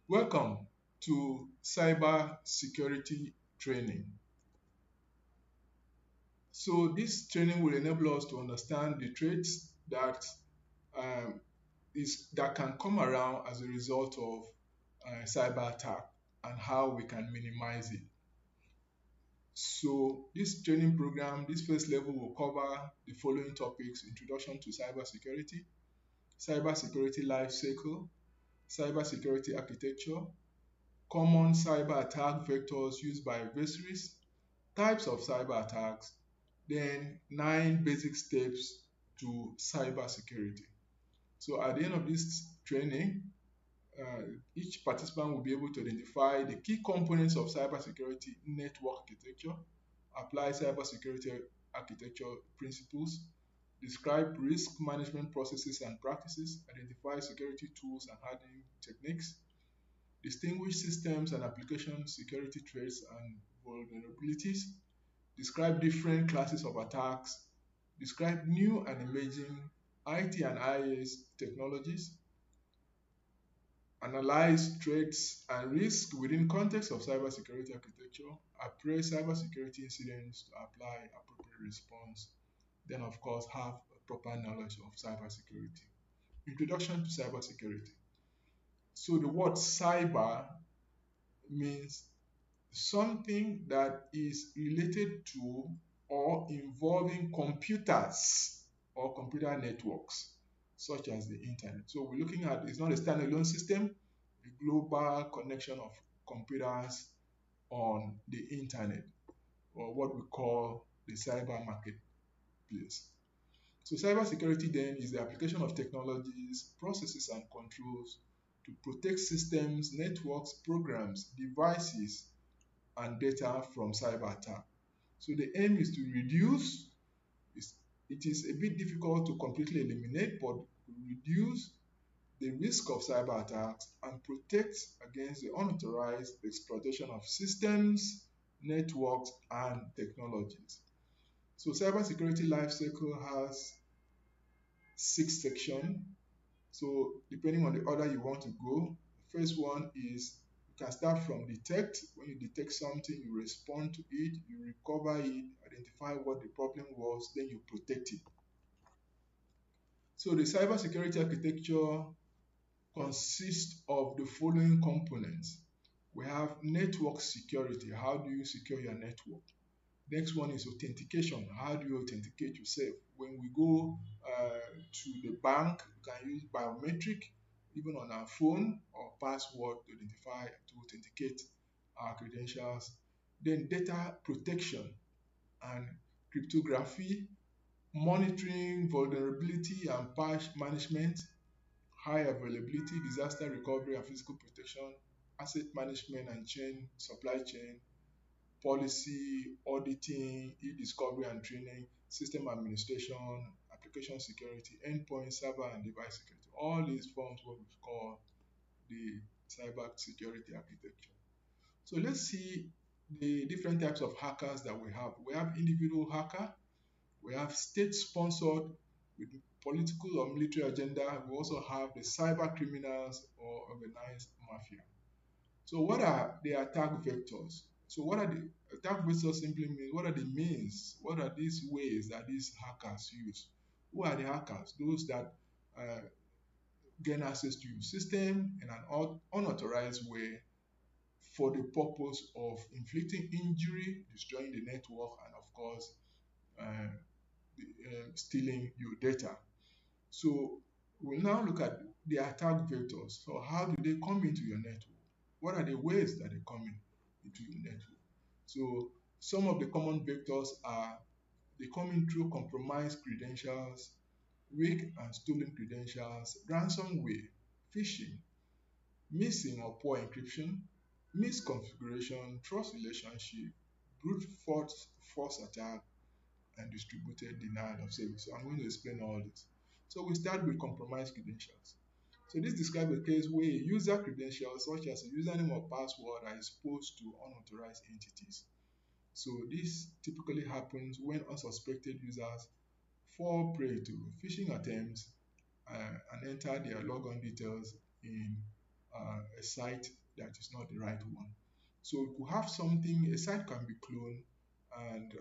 Welcome to Cybersecurity Training. So, this training will enable us to understand the threats um, that can come around as a result of cyber attack and how we can minimize it. So, this training program, this first level will cover the following topics: introduction to cybersecurity, cybersecurity life cycle, cybersecurity architecture, common cyber attack vectors used by adversaries, types of cyber attacks, then 9 basic steps to cybersecurity. So at the end of this training, each participant will be able to identify the key components of cybersecurity network architecture, apply cybersecurity architecture principles, describe risk management processes and practices, identify security tools and hardening techniques, distinguish systems and application security threats and vulnerabilities, describe different classes of attacks, describe new and emerging IT and IAS technologies, analyze threats and risks within context of cybersecurity architecture, appraise cybersecurity incidents to apply appropriate response, then of course have a proper knowledge of cybersecurity. Introduction to cybersecurity. So the word cyber means something that is related to or involving computers or computer networks, such as the internet. So we're looking at it's not a standalone system, a global connection of computers on the internet, or what we call the cyber marketplace. So cybersecurity then is the application of technologies, processes, and controls to protect systems, networks, programs, devices, and data from cyber attack. So the aim is to reduce, it is a bit difficult to completely eliminate, but reduce the risk of cyber attacks and protect against the unauthorized exploitation of systems, networks, and technologies. So cybersecurity lifecycle has 6 sections. So depending on the order you want to go, the first one is you can start from detect. When you detect something, you respond to it, you recover it, identify what the problem was, then you protect it. So the cybersecurity architecture consists of the following components. We have network security. How do you secure your network? Next one is authentication. How do you authenticate yourself? When we go to the bank, you can use biometric, even on our phone, or password to identify, to authenticate our credentials. Then data protection and cryptography, monitoring vulnerability and patch management, high availability, disaster recovery and physical protection, asset management and supply chain, policy, auditing, e-discovery and training, system administration, application security, endpoint, server and device security. All these forms what we call the cyber security architecture. So let's see the different types of hackers that we have. We have individual hacker, we have state-sponsored with political or military agenda. We also have the cyber criminals or organized mafia. So what are the attack vectors? So what are the attack vectors simply means what are the means? What are these ways that these hackers use? Who are the hackers? Those that uh, gain access to your system in an unauthorized way for the purpose of inflicting injury, destroying the network, and of course, uh, stealing your data. So we'll now look at the attack vectors. So how do they come into your network? What are the ways that they come into your network? So some of the common vectors are they come in through compromised credentials, weak and stolen credentials, ransomware, phishing, missing or poor encryption, misconfiguration, trust relationship, brute force attack, and distributed denial of service. So I'm going to explain all this. So we start with compromised credentials. So this describes a case where a user credentials such as a username or password are exposed to unauthorized entities. So this typically happens when unsuspected users fall prey to phishing attempts and enter their logon details in a site that is not the right one. So we could have something, a site can be cloned, and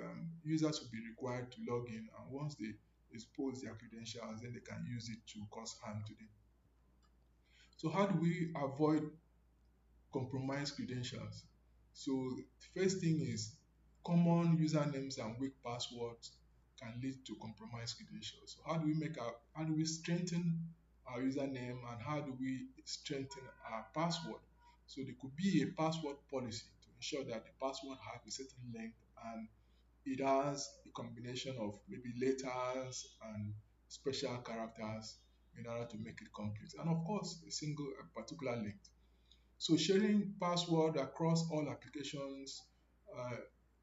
users will be required to log in, and once they expose their credentials, then they can use it to cause harm to them. So how do we avoid compromised credentials? So the first thing is common usernames and weak passwords can lead to compromised credentials. So how do we strengthen our username, and how do we strengthen our password? So there could be a password policy to ensure that the password has a certain length, and it has a combination of maybe letters and special characters in order to make it complete. And of course, a particular length. So sharing password across all applications uh,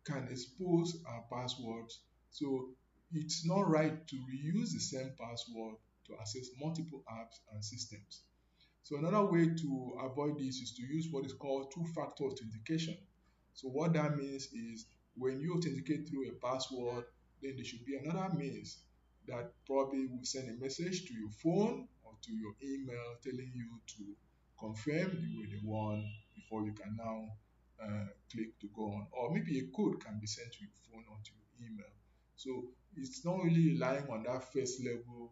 can expose our passwords. So it's not right to reuse the same password to access multiple apps and systems. So another way to avoid this is to use what is called two-factor authentication. So what that means is when you authenticate through a password, then there should be another means that probably will send a message to your phone or to your email telling you to confirm you were the one before you can now click to go on. Or maybe a code can be sent to your phone or to your email. So it's not really relying on that first level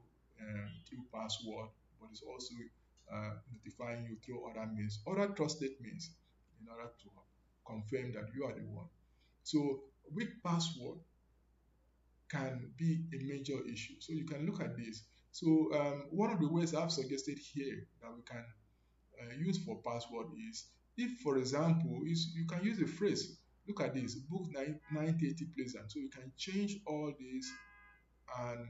through password, but it's also notifying you through other means, other trusted means, in order to confirm that you are the one. So weak password can be a major issue. So you can look at this. So one of the ways I've suggested here that we can use for password is, if for example, is you can use a phrase. Look at this, book 9:30 Pleasant. So you can change all this and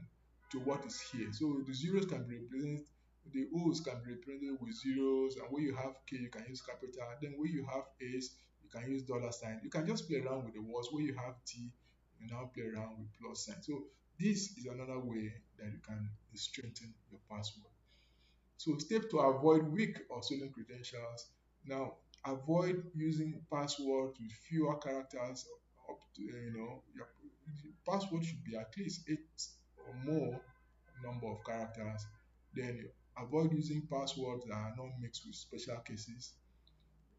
to what is here. So the zeros can be represented, the O's can be represented with zeros, and where you have K, you can use capital. Then where you have A's, you can use dollar sign. You can just play around with the words. Where you have T, you now play around with plus sign. So this is another way that you can strengthen your password. So step to avoid weak or stolen credentials. Now, avoid using passwords with fewer characters. Up to, your password should be at least 8 or more number of characters. Then avoid using passwords that are not mixed with special cases.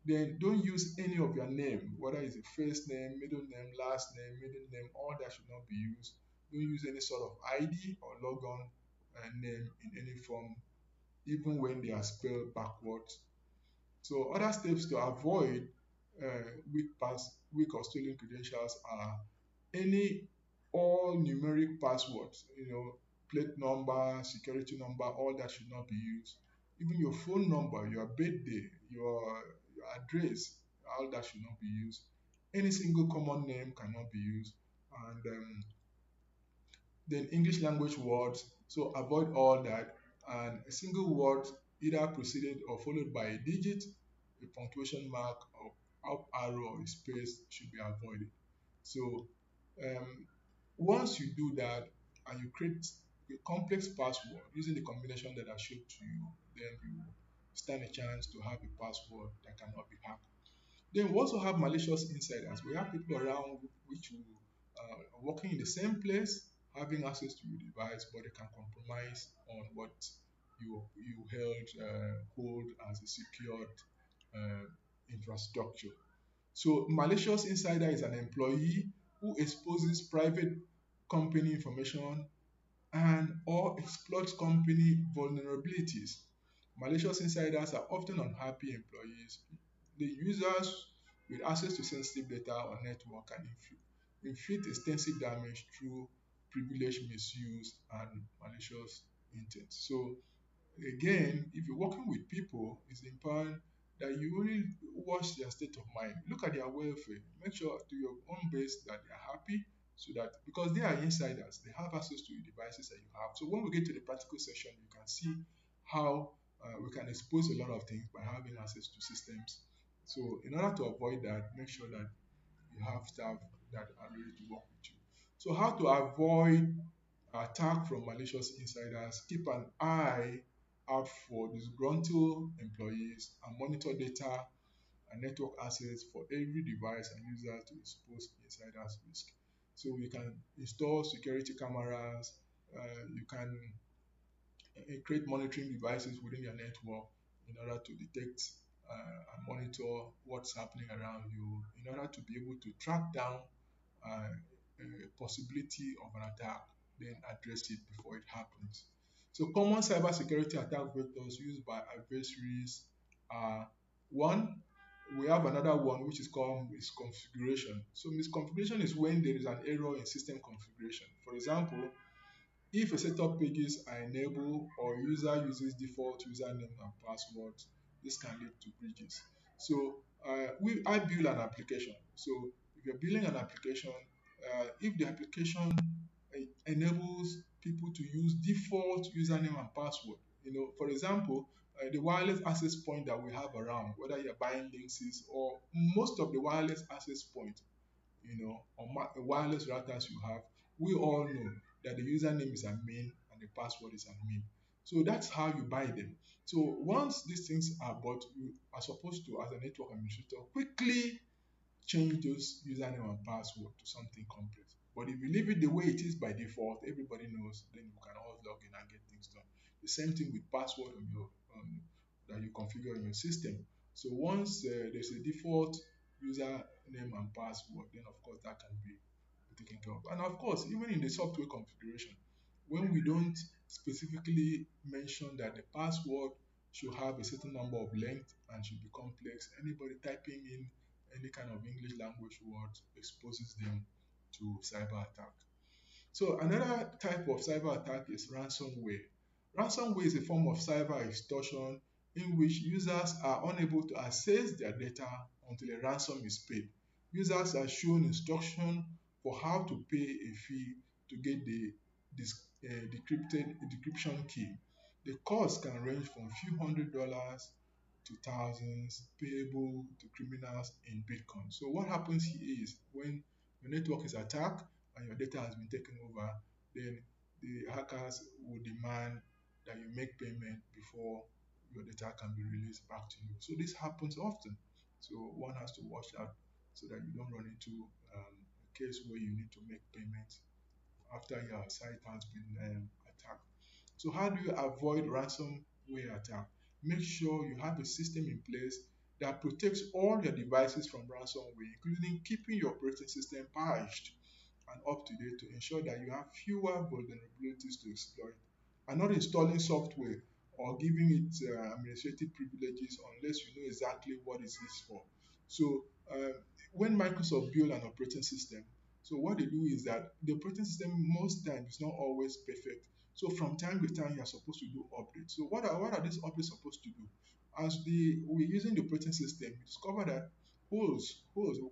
Then don't use any of your name, whether it's a first name, middle name, last name, middle name, all that should not be used. Don't use any sort of ID or logon name in any form, even when they are spelled backwards. So other steps to avoid weak or stolen credentials are any all numeric passwords, plate number, security number, all that should not be used. Even your phone number, your birthday, your address, all that should not be used. Any single common name cannot be used. And then English language words, so avoid all that. And a single word, either preceded or followed by a digit, a punctuation mark, or up arrow or a space should be avoided. So um, once you do that and you create a complex password using the combination that I showed to you, then you stand a chance to have a password that cannot be hacked. Then we also have malicious insiders. We have people around which will working in the same place, having access to your device, but they can compromise on what you hold as a secured uh, infrastructure. So malicious insider is an employee who exposes private company information and or exploits company vulnerabilities. Malicious insiders are often unhappy employees. The users with access to sensitive data or network can inflict extensive damage through privilege misuse and malicious intent. So again, if you're working with people, it's important that you really watch their state of mind. Look at their welfare. Make sure to your own base that they are happy, so that because they are insiders, they have access to the devices that you have. So when we get to the practical session, you can see how we can expose a lot of things by having access to systems. So in order to avoid that, make sure that you have staff that are ready to work with you. So how to avoid attack from malicious insiders? Keep an eye out for disgruntled employees and monitor data and network access for every device and user to expose insiders risk. So you can install security cameras, you can create monitoring devices within your network in order to detect and monitor what's happening around you, in order to be able to track down a possibility of an attack, then address it before it happens. So common cybersecurity attack vectors used by adversaries are: one, we have another one which is called misconfiguration. So misconfiguration is when there is an error in system configuration. For example, if a setup pages are enabled or user uses default username and passwords, this can lead to breaches. So I build an application. So if you're building an application, if the application enables people to use default username and password, for example, the wireless access point that we have around, whether you're buying Linksys or most of the wireless access point, on wireless routers you have, we all know that the username is admin and the password is admin. So that's how you buy them. So once these things are bought, you are supposed to, as a network administrator, quickly change those username and password to something complex. But if you leave it the way it is by default, everybody knows, then you can always log in and get things done. The same thing with password on your that you configure in your system. So once there's a default username and password, then of course that can be taken care of. And of course, even in the software configuration, when we don't specifically mention that the password should have a certain number of length and should be complex, anybody typing in any kind of English language word exposes them to cyber attack. So another type of cyber attack is ransomware. Ransomware is a form of cyber extortion in which users are unable to access their data until a ransom is paid. Users are shown instruction for how to pay a fee to get the decryption key. The cost can range from few $100s to thousands, payable to criminals in Bitcoin. So what happens here is when your network is attacked and your data has been taken over, then the hackers will demand that you make payment before your data can be released back to you. So this happens often. So one has to watch out so that you don't run into a case where you need to make payments after your site has been attacked. So how do you avoid ransomware attack? Make sure you have a system in place that protects all your devices from ransomware, including keeping your operating system patched and up to date to ensure that you have fewer vulnerabilities to exploit, and not installing software or giving it administrative privileges unless you know exactly what is this for. So when Microsoft build an operating system, so what they do is that the operating system most times is not always perfect. So from time to time, you're supposed to do updates. So what are these updates supposed to do? As we're using the operating system, we discover that we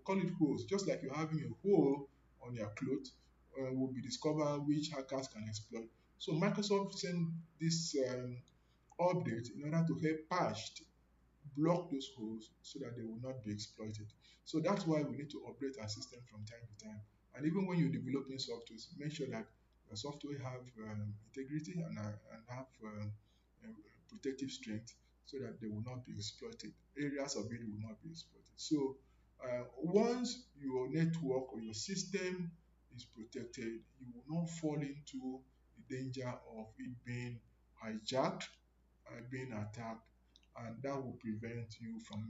call it holes, just like you're having a hole on your clothes, will be discovered which hackers can exploit. So Microsoft sent this update in order to help patch block those holes so that they will not be exploited. So that's why we need to update our system from time to time. And even when you're developing software, make sure that the software have integrity and have protective strength so that they will not be exploited. Areas of it will not be exploited. So once your network or your system is protected, you will not fall into the danger of it being hijacked being attacked, and that will prevent you from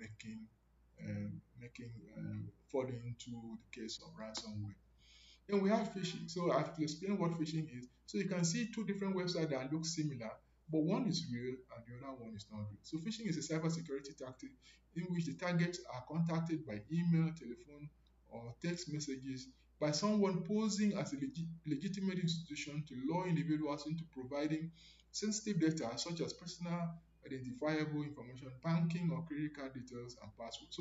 falling into the case of ransomware. Then we have phishing. So I have to explain what phishing is. So you can see two different websites that look similar, but one is real and the other one is not real. So phishing is a cybersecurity tactic in which the targets are contacted by email, telephone, or text messages by someone posing as a legitimate institution to lure individuals into providing sensitive data such as personal identifiable information, banking or credit card details, and passwords.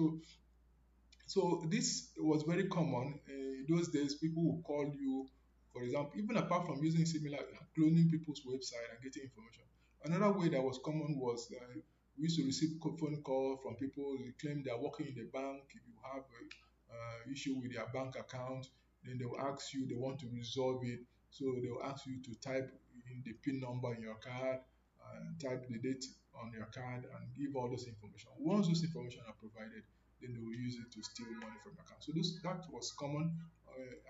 So this was very common in those days. People would call you, for example, even apart from using similar cloning people's website and getting information. Another way that was common was we used to receive phone call from people who claim they are working in the bank. If you have a issue with their bank account, then they will ask you, they want to resolve it. So they will ask you to type in the PIN number in your card and type the date on your card and give all those information. Once those information are provided, then they will use it to steal money from your account. So that was common,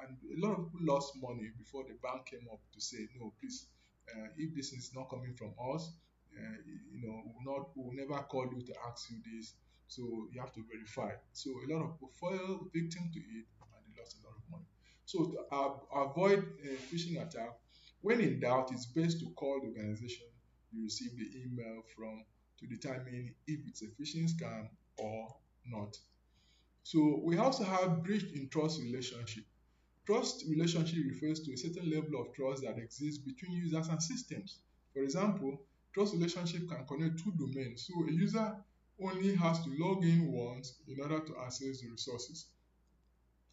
and a lot of people lost money before the bank came up to say, no, please, if this is not coming from us, will never call you to ask you this. So you have to verify. So a lot of people fall victim to it and they lost a lot of money. So to avoid phishing attack, when in doubt, it's best to call the organization you receive the email from to determine if it's a phishing scam or not. So we also have breach in trust relationship. Trust relationship refers to a certain level of trust that exists between users and systems. For example, trust relationship can connect two domains. So a user only has to log in once in order to access the resources.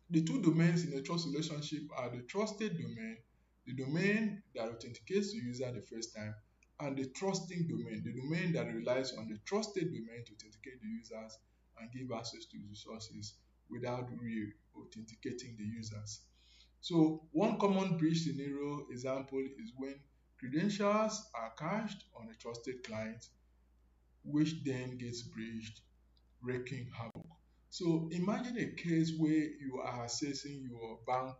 The two domains in a trust relationship are the trusted domain, the domain that authenticates the user the first time, and the trusting domain, the domain that relies on the trusted domain to authenticate the users and give access to the resources without re-authenticating the users. So one common breach scenario example is when credentials are cached on a trusted client, which then gets breached, wreaking havoc. So imagine a case where you are accessing your bank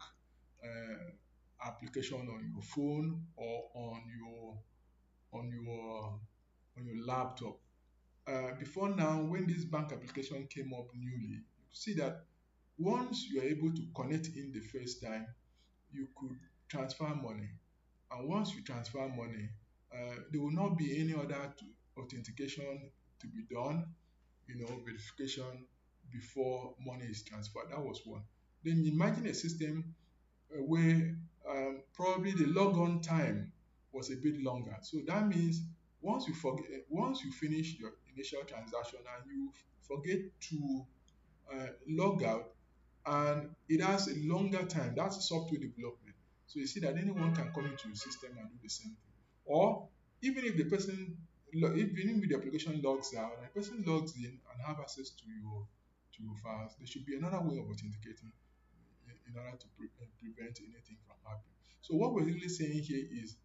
application on your phone or on your on your laptop. Before now, when this bank application came up newly, you see that once you are able to connect in the first time, you could transfer money. And once you transfer money, there will not be any other authentication to be done, verification before money is transferred. That was one. Then imagine a system where probably the logon time was a bit longer. So that means once you finish your initial transaction and you forget to log out, and it has a longer time. That's software development. So you see that anyone can come into your system and do the same thing. Or even if the person, even if the application logs out, and the person logs in and have access to your files, there should be another way of authenticating in order to prevent anything from happening. So what we're really saying here is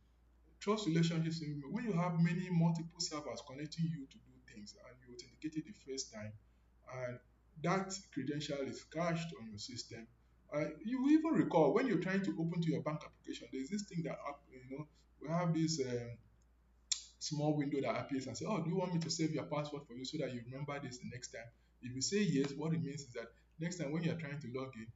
trust relationships. When you have many multiple servers connecting you to do things and you authenticated the first time, and that credential is cached on your system. You will even recall when you're trying to open to your bank application, there's this thing that we have this small window that appears and say, "Oh, do you want me to save your password for you so that you remember this the next time?" If you say yes, what it means is that next time when you're trying to log in,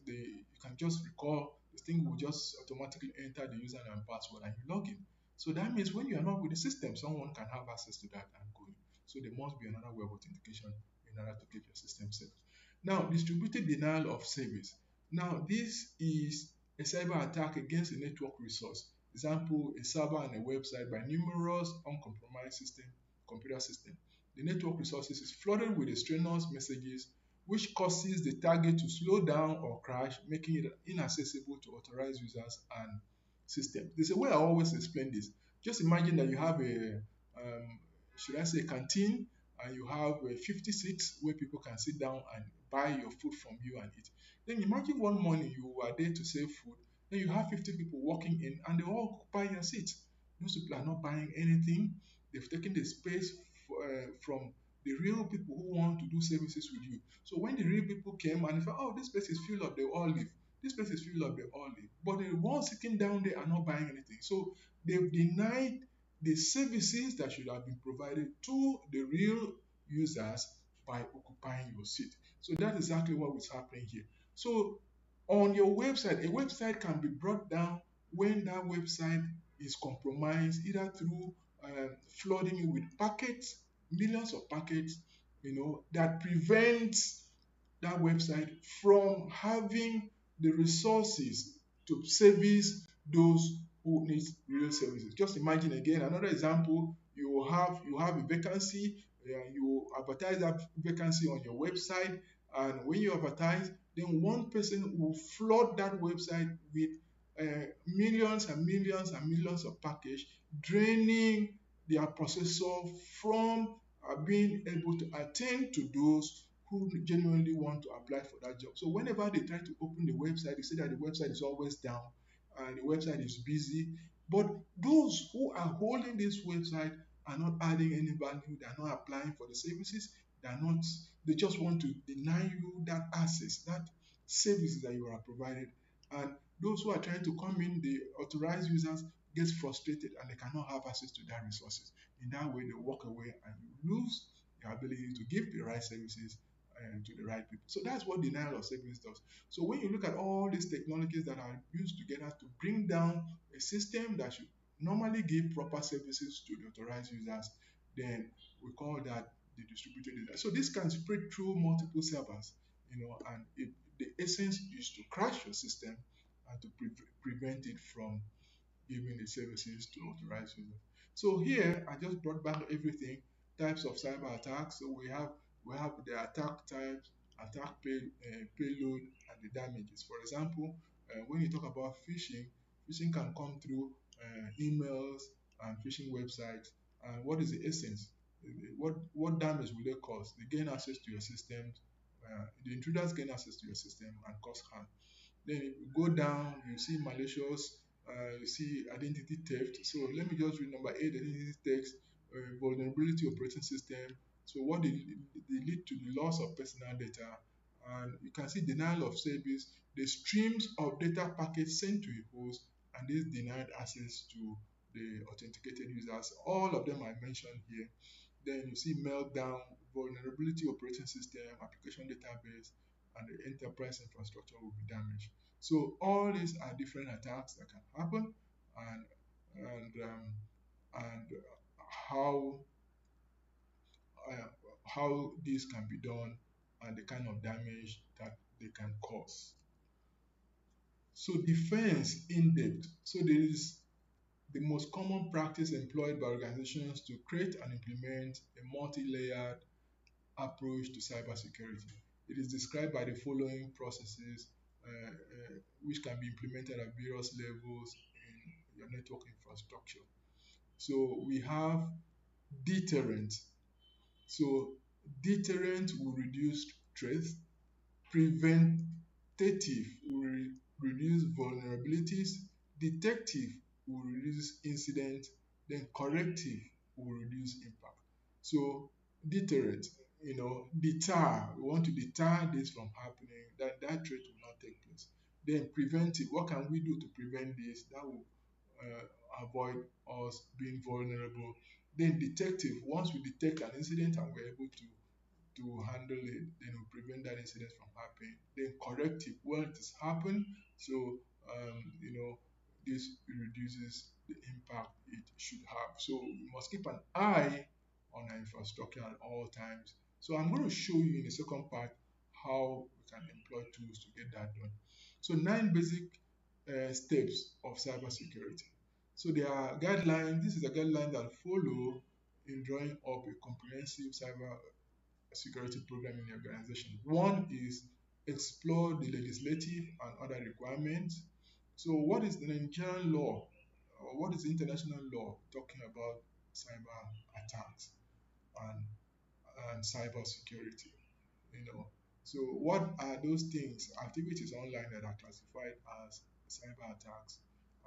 you can just recall this thing will just automatically enter the username and password and you log in. So that means when you are not with the system, someone can have access to that and go in. So there must be another way of authentication in order to keep your system safe. Now, distributed denial of service. Now, this is a cyber attack against a network resource. Example, a server and a website by numerous uncompromised computer system. The network resources is flooded with extraneous messages which causes the target to slow down or crash, making it inaccessible to authorized users and systems. There's a way I always explain this. Just imagine that you have should I say, canteen, and you have 50 seats where people can sit down and buy your food from you and eat. Then imagine one morning you are there to save food, then you have 50 people walking in and they all occupy your seats. Those people are not buying anything. They've taken the space from the real people who want to do services with you. So when the real people came and they thought, oh, this place is filled up, they all leave. This place is filled up, they all leave. But the ones sitting down there are not buying anything. So they've denied the services that should have been provided to the real users by occupying your seat. So that's exactly what was happening here. So on your website, a website can be brought down when that website is compromised, either through flooding it with packets, millions of packets, that prevents that website from having the resources to service those who need real services. Just imagine again another example. You have a vacancy, you advertise that vacancy on your website, and when you advertise, then one person will flood that website with millions and millions and millions of package, draining their processor from being able to attend to those who genuinely want to apply for that job. So whenever they try to open the website, they say that the website is always down and the website is busy. But those who are holding this website are not adding any value, they are not applying for the services, they just want to deny you that access, that services that you are provided. And those who are trying to come in, the authorized users, gets frustrated and they cannot have access to that resources. In that way, they walk away and you lose your ability to give the right services to the right people. So that's what denial of service does. So when you look at all these technologies that are used together to bring down a system that should normally give proper services to the authorized users, then we call that the distributed data. So this can spread through multiple servers, and the essence is to crash your system and to prevent it from giving the services to authorized users. So here I just brought back everything, types of cyber attacks. So we have the attack types, payload, and the damages. For example, when you talk about phishing, phishing can come through emails and phishing websites. And what is the essence? What damage will they cause? They gain access to your systems. The intruders gain access to your system and cause harm. Then if you go down, you see malicious, you see identity theft. So let me just read number 8, identity theft, vulnerability operating system. So what they lead to the loss of personal data. And you can see denial of service, the streams of data packets sent to a host, and this denied access to the authenticated users. All of them I mentioned here. Then you see meltdown, vulnerability operating system, application database, and the enterprise infrastructure will be damaged. So all these are different attacks that can happen, and and and how uh, how this can be done, and the kind of damage that they can cause. So defense in depth. So there is the most common practice employed by organizations to create and implement a multi-layered approach to cybersecurity. It is described by the following processes, which can be implemented at various levels in your network infrastructure. So we have deterrent. So deterrent will reduce threats. Preventative will reduce vulnerabilities. Detective will reduce incident. Then corrective will reduce impact. So deterrent, deter. We want to deter this from happening, that threat will not take place. Then preventive, what can we do to prevent this? That will avoid us being vulnerable. Then detective, once we detect an incident and we're able to handle it, then we prevent that incident from happening. Then corrective, when it has happened, so this reduces the impact it should have. So we must keep an eye on our infrastructure at all times. So I'm going to show you in the second part how we can employ tools to get that done. So 9 basic steps of cybersecurity. So there are guidelines. This is a guideline that follow in drawing up a comprehensive cyber security program in the organization. One is explore the legislative and other requirements. So what is the Nigerian law, or what is the international law talking about cyber attacks and, and cyber security? You know, so what are those things, activities online that are classified as cyber attacks,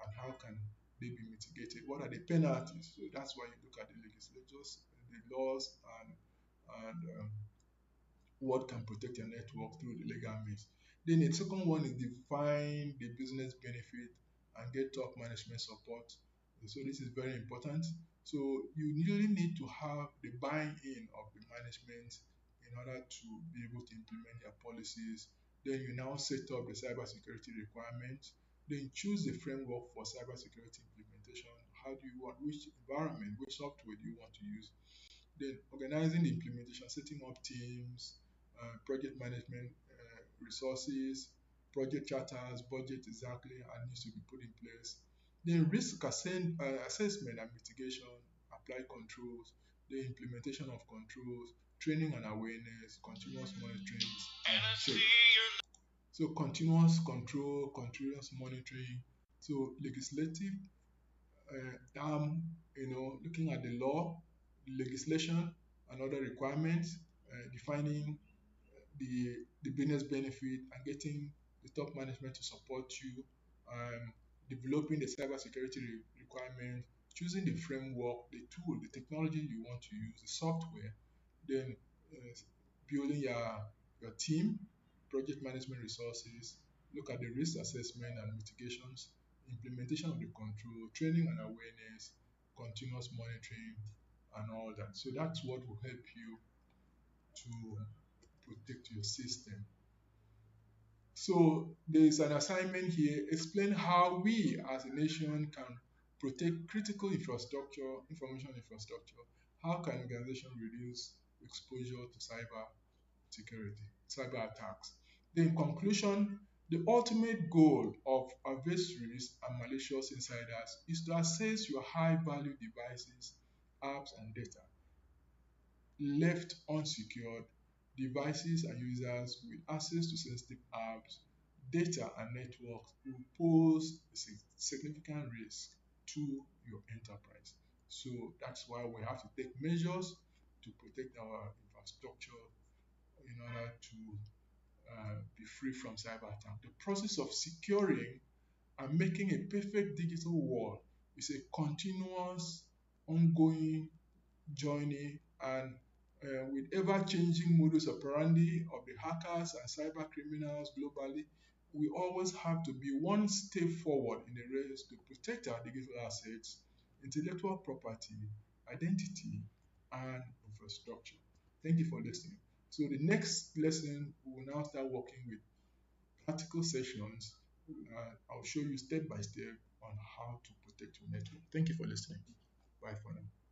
and how can they be mitigated? What are the penalties? So that's why you look at the legislatures, the laws, and what can protect your network through the legal means. Then the second one is define the business benefit and get top management support. So this is very important. So you really need to have the buy-in of the management in order to be able to implement your policies. Then you now set up the cybersecurity requirements. Then choose the framework for cybersecurity implementation. How do you want, which environment, which software do you want to use? Then organizing the implementation, setting up teams, project management resources, project charters, budget exactly, and needs to be put in place. Then assessment and mitigation, apply controls, the implementation of controls, training and awareness, continuous monitoring and check. So continuous control, continuous monitoring. So legislative, looking at the law, legislation, and other requirements, defining the business benefit and getting the top management to support you, um, developing the cybersecurity requirement, choosing the framework, the tool, the technology you want to use, the software, then building your team, project management resources, look at the risk assessment and mitigations, implementation of the control, training and awareness, continuous monitoring, and all that. So that's what will help you to protect your system. So there's an assignment here. Explain how we as a nation can protect critical infrastructure, information infrastructure. How can organization reduce exposure to security, cyber attacks? Then, in conclusion, the ultimate goal of adversaries and malicious insiders is to access your high value devices, apps, and data. Left unsecured, devices and users with access to sensitive apps, data, and networks will pose a significant risk to your enterprise. So that's why we have to take measures to protect our infrastructure in order to be free from cyber attack. The process of securing and making a perfect digital wall is a continuous, ongoing journey, and with ever-changing modus operandi of the hackers and cyber criminals globally, we always have to be one step forward in the race to protect our digital assets, intellectual property, identity, and infrastructure. Thank you for listening. So the next lesson, we will now start working with practical sessions. I'll show you step by step on how to protect your network. Thank you for listening. Bye for now.